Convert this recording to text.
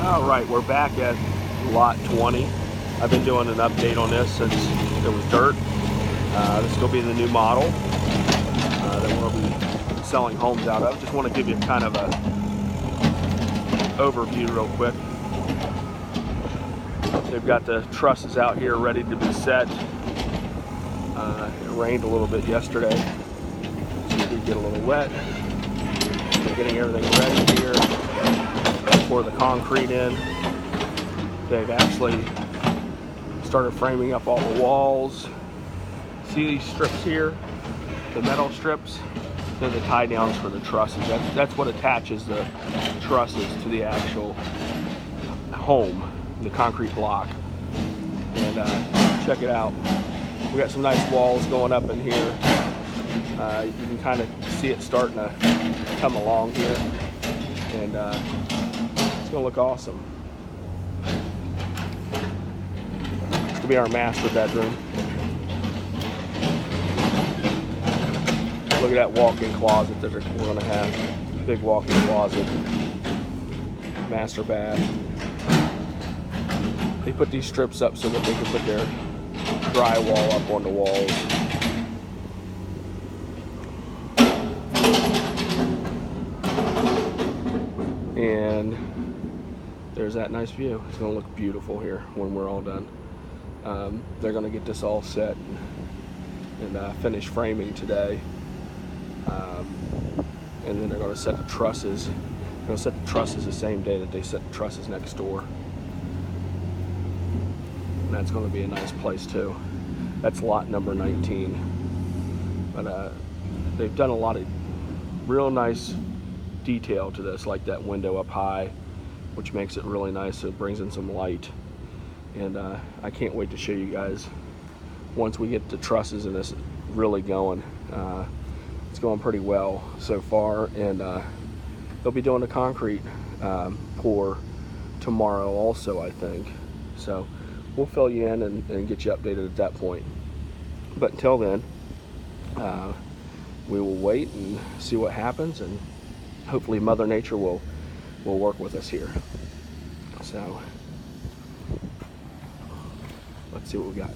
All right, we're back at lot 20. I've been doing an update on this since it was dirt. This will be the new model that we'll be selling homes out of. Just want to give you kind of a overview real quick. They've got the trusses out here ready to be set. It rained a little bit yesterday, so we did get a little wet. We're getting everything ready here. Pour the concrete in. They've actually started framing up all the walls. See these strips here? The metal strips? They're the tie downs for the trusses. That's what attaches the trusses to the actual home, the concrete block. And check it out. We got some nice walls going up in here. You can kind of see it starting to come along here. And it's gonna look awesome. It's gonna be our master bedroom. Look at that walk-in closet that we're gonna have. Big walk-in closet. Master bath. They put these strips up so that they can put their drywall up on the walls. And there's that nice view. It's going to look beautiful here when we're all done. They're going to get this all set and finish framing today. And then they're going to set the trusses. They're going to set the trusses the same day that they set the trusses next door. And that's going to be a nice place too. That's lot number 19. But they've done a lot of real nice detail to this, like that window up high, which makes it really nice. So it brings in some light. And I can't wait to show you guys once we get the trusses and this really going. It's going pretty well so far, and they'll be doing the concrete pour tomorrow also, I think. So we'll fill you in and get you updated at that point. But until then, we will wait and see what happens, and hopefully Mother Nature will work with us here. So let's see what we got.